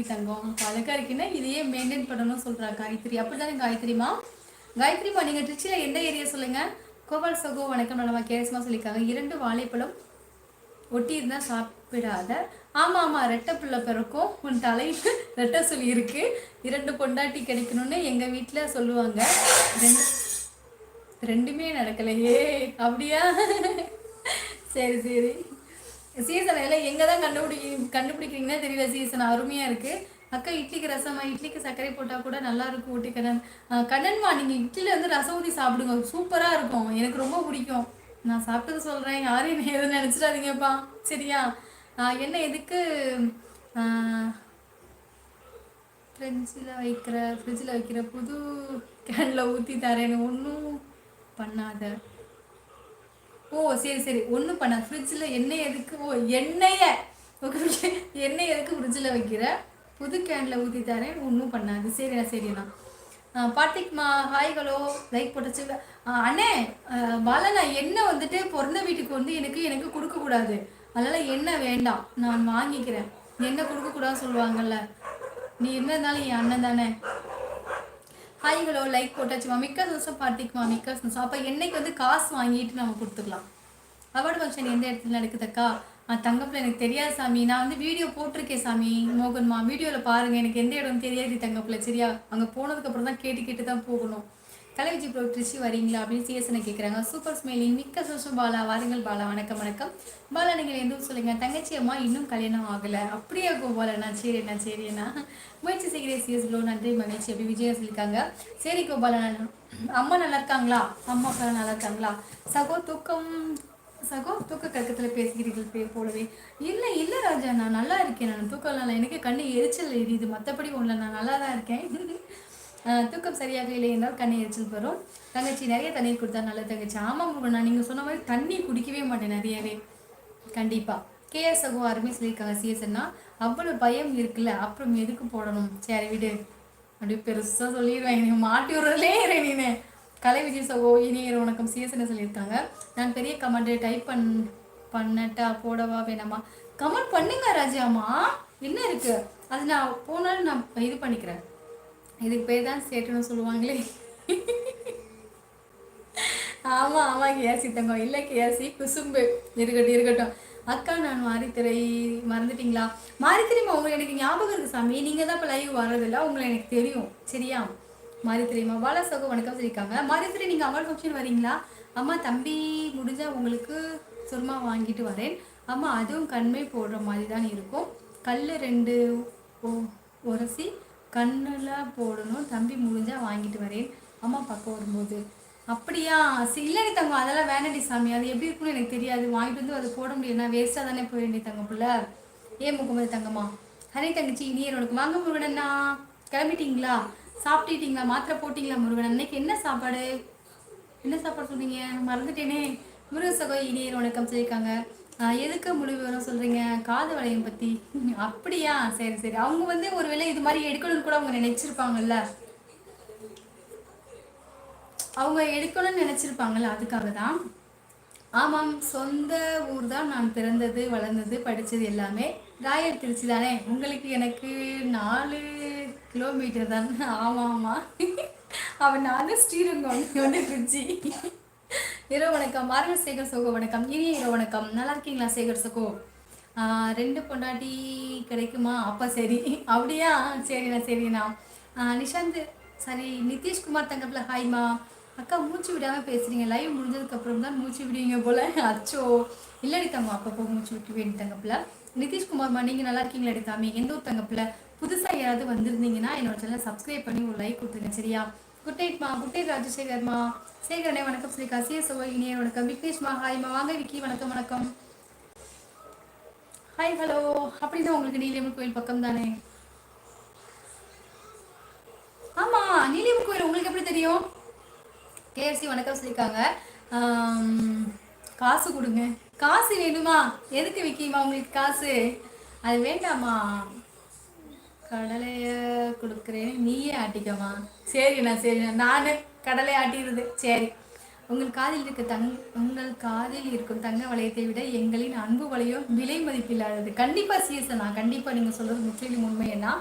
தங்கம் அழகா இருக்குன்னா இதையே மெயின்டைன் பண்ணணும்னு சொல்றா காயத்ரி. அப்படித்தானே காயத்ரிமா? காயத்ரிமா நீங்க திருச்சியில எந்த ஏரியா சொல்லுங்க? கோபால் சகோ வணக்கம் நலமா கேரசமா சொல்லியிருக்காங்க. 2 வாழைப்பழம் ஒட்டி இருந்தா சாப்பிடாத. ஆமா ஆமா, ரெட்டை பிள்ளை பிறக்கும் உன் தலைக்கு ரெட்டை சொல்லி இருக்கு. 2 பொண்டாட்டி கிடைக்கணும்னு எங்க வீட்டுல சொல்லுவாங்க. ரெண்டுமே நடக்கலையே. அப்படியா? சரி சரி. சீசன் எல்லாம் எங்கே தான் கண்டுபிடிக்கிறீங்கன்னா தெரியல. சீசன் அருமையாக இருக்குது. அக்கா இட்லிக்கு ரசமா? இட்லிக்கு சர்க்கரை போட்டால் கூட நல்லா இருக்கும் ஊட்டி கண்ணன். கண்ணன்மா நீங்கள் இட்லியில் வந்து ரசம் ஊற்றி சாப்பிடுங்க, சூப்பராக இருக்கும். எனக்கு ரொம்ப பிடிக்கும். நான் சாப்பிட்டது சொல்கிறேன், யாரும் என்ன எதுவும் நினச்சிடாதீங்கப்பா, சரியா? என்ன எதுக்கு ஃப்ரிட்ஜில் வைக்கிற புது கேனில் ஊற்றி தரேன்னு ஒன்றும் பண்ணாத. ஓ சரி சரி, ஒன்றும் பண்ண. ஃப்ரிட்ஜில் எண்ணெய் எதுக்கு? ஓ எண்ணெயை எண்ணெய் எதுக்கு ஃப்ரிட்ஜில் வைக்கிற? புது கேனில் ஊற்றி தரேன், ஒன்றும் பண்ணாது. சரிண்ணா சரிண்ணா. பாட்டிக்மா ஹாய் ஹலோ லைக் போட்டுச்சு. அண்ணே பாலண்ணா, எண்ணெய் வந்துட்டு பிறந்த வீட்டுக்கு வந்து எனக்கு கொடுக்கக்கூடாது, அதனால் எண்ணெய் வேண்டாம், நான் வாங்கிக்கிறேன். எண்ணெய் கொடுக்கக்கூடாதுன்னு சொல்லுவாங்கல்ல. நீ என்ன இருந்தாலும் என் அண்ணன் தானே. ஹாய் ஹலோ லைக் போட்டாச்சுமா, மிக்க சந்தோஷம் பாட்டிக்குமா, மிக்க சந்தோஷம். அப்போ என்னைக்கு வந்து காசு வாங்கிட்டு நம்ம கொடுத்துக்கலாம். அவார்டு ஃபங்க்ஷன் எந்த இடத்துல நடக்குதுக்கா? தங்கப்பில் எனக்கு தெரியாது சாமி, நான் வந்து வீடியோ போட்டிருக்கேன் சாமி. மோகன்மா வீடியோவில் பாருங்கள், எனக்கு எந்த இடம் தெரியாது தங்கப்பில், சரியா? அங்கே போனதுக்கப்புறம் தான் கேட்டு தான் போகணும். கலைவிஜி ப்ரோ ட்ரிஷி வரீங்களா அப்படின்னு சிஎஸ்னை கேட்குறாங்க. சூப்பர் ஸ்மைலிங், மிக்க சந்தோஷம் பாலா, வாருங்கள் பாலா. வணக்கம் வணக்கம் பாலா, நீங்கள் எதுவும் சொல்லுங்கள். தங்கச்சி அம்மா இன்னும் கல்யாணம் ஆகலை. அப்படியே கோபாலண்ணா, சரிண்ணா சரிண்ணா. முயற்சி செய்கிறேன் சிஎஸ் ப்ரோ, நன்றி மகிழ்ச்சி அப்படி விஜயா சொல்லியிருக்காங்க. சரி கோபாலண்ணா, அம்மா நல்லா இருக்காங்களா? அம்மா அப்பா நல்லா இருக்காங்களா? சகோ தூக்க கற்கத்தில் பேசுகிறீர்கள் போலவே. இல்லை இல்லை ராஜா, நான் நல்லா இருக்கேன். நான் தூக்கம் எனக்கு கண்ணு எரிச்சல் எரியுது, மற்றபடி ஒன்றில் நான் நல்லா தான் இருக்கேன். தூக்கம் சரியாக இல்லை என்றால் கண்ணை எரிச்சல் வரும். தங்கச்சி நிறைய தண்ணீர் கொடுத்தா நல்ல தங்கச்சி. ஆமாம் முருகன், நீங்கள் சொன்ன மாதிரி தண்ணி குடிக்கவே மாட்டேன் நிறையவே, கண்டிப்பாக. கேஎஸ் சகோ அருமை சொல்லியிருக்காங்க. சிஎஸ்ன்னா அவ்வளோ பயம் இருக்குல்ல, அப்புறம் எதுக்கு போடணும்? சரி விடு, அப்படி பெருசாக சொல்லிடுவேன், எனக்கு மாட்டி விடுறதுலே நீனு. கலை விஜய் சகோ இனியர் வணக்கம் சிஎஸ்ன்னு சொல்லியிருக்காங்க. நான் பெரிய கமெண்ட் டைப் பண்ணட்டா போடவா வேணாமா? கமெண்ட் பண்ணுங்க ராஜாமா, என்ன இருக்கு அது? நான் போனாலும் நான் இது பண்ணிக்கிறேன். இதுக்கு பேர் தான் சேட்டுன்னு சொல்லுவாங்களே. ஆமாம் ஆமாம் கேசி தங்கம், இல்லை கேசி குசும்பு. இருக்கட்டும். அக்கா நான் மாரித்திரை மறந்துட்டீங்களா? மாரித்திரைமா உங்களை எனக்கு ஞாபகம் இருக்குது சாமி, நீங்கள் தான் இப்போ லைவ் வர்றதில்ல, உங்களை எனக்கு தெரியும், சரியா? மாரித்திரைமா பாலா சகோ வணக்கம் சொல்லியிருக்காங்க. மாரித்திரை நீங்கள் அவார்ட் ஃபங்க்ஷன் வரீங்களா? அம்மா தம்பி முடிஞ்சால் உங்களுக்கு சுருமா வாங்கிட்டு வரேன். அம்மா அதுவும் கண்மை போடுற மாதிரி தான் இருக்கும். கல் 2 உரசி கண்ணில் போடணும். தம்பி முடிஞ்சால் வாங்கிட்டு வரேன் அம்மா பக்கம் வரும்போது. அப்படியா? இல்லைடி தங்கம், அதெல்லாம் வேணடி சாமி, அது எப்படி இருக்குன்னு எனக்கு தெரியாது. வாங்கிட்டு வந்து அதை போட முடியும்னா வேஸ்ட்டாக தானே போய் வேண்டிய தங்க பிள்ளை. ஏன் முகமது தங்கம்மா ஹரி தங்கச்சி இனியர் உனக்கு வாங்க. முருகனண்ணா கிளம்பிட்டீங்களா? சாப்பிட்டுட்டீங்களா? மாத்திரை போட்டிங்களா? முருகன் அன்னைக்கு என்ன சாப்பாடு சொன்னீங்க? மறந்துட்டேனே. முருக சகோ இனியர் வணக்கம் சொல்லியிருக்காங்க. எதுக்கு முழு விவரம் சொல்கிறீங்க? காது வளையம் பற்றி. அப்படியா? சரி சரி. அவங்க வந்து ஒரு வேளை இது மாதிரி எடுக்கணும்னு கூட அவங்க நினச்சிருப்பாங்கல்ல, அதுக்காக தான். ஆமாம், சொந்த ஊர் தான். நான் பிறந்தது வளர்ந்தது படித்தது எல்லாமே ராயல் திருச்சி தானே. உங்களுக்கு எனக்கு 4 கிலோமீட்டர் தான். ஆமாம் ஆமாம், அவன் நான் ஸ்ரீரங்கம் வந்து திருச்சி. இரவு வணக்கம் மார்கல் சேகர் சகோ வணக்கம். இனிய இரவு வணக்கம். நல்லா இருக்கீங்களா சேகர் சகோ? 2 பொண்டாட்டி கிடைக்குமா? அப்போ சரி. அப்படியா? சரிண்ணா. நிஷாந்த் சரி. நிதிஷ்குமார் தங்கப்பில் ஹாய்மா. அக்கா மூச்சு விடாமல் பேசுகிறீங்க, லைவ் முடிஞ்சதுக்கப்புறம் தான் மூச்சு விடுவீங்க போல். அச்சோ இல்லடி தங்கம், அப்பப்போ மூச்சு விட்டு வேண்டி தங்கப்பில். நிதிஷ்குமார்மா நீங்கள் நல்லா இருக்கீங்களா எடுத்தாமே? எந்த ஒரு தங்கப்பில் புதுசாக யாராவது வந்திருந்தீங்கன்னா என்னோட சேனலை சப்ஸ்கிரைப் பண்ணி ஒரு லைக் கொடுத்துருங்க, சரியா? குட் நைட்மா. குட் நைட் ராஜசேகர்மா. சேகரனே வணக்கம் ஸ்ரீகா. சிஎஸ்ஓ இனியர் வணக்கம். விக்னேஷ்மா ஹாய்மா. வாங்க விக்கி, வணக்கம் வணக்கம். Hi hello. அப்படின்னா உங்களுக்கு நீலியம்மன் கோயில் பக்கம் தானே? ஆமாம், நீலியம்மன் கோயில் உங்களுக்கு எப்படி தெரியும்? கேஎஃப்சி வணக்கம் சொல்லியிருக்காங்க. காசு கொடுங்க. காசு வேணுமா? எதுக்கு விக்கிமா உங்களுக்கு காசு? அது வேண்டாமா? கடலையை கொடுக்குறேன், நீயே ஆட்டிக்கமா. சரிண்ணா. நான் கடலை ஆட்டிடுறது. சரி. உங்கள் காதில் இருக்கும் தங்க வளையத்தை விட எங்களின் அன்பு வளையம் விலை மதிப்பில்லாதது. கண்டிப்பாக சிஎஸ்ண்ணா, கண்டிப்பாக நீங்கள் சொல்கிறது முற்றிலும் உண்மையண்ணா.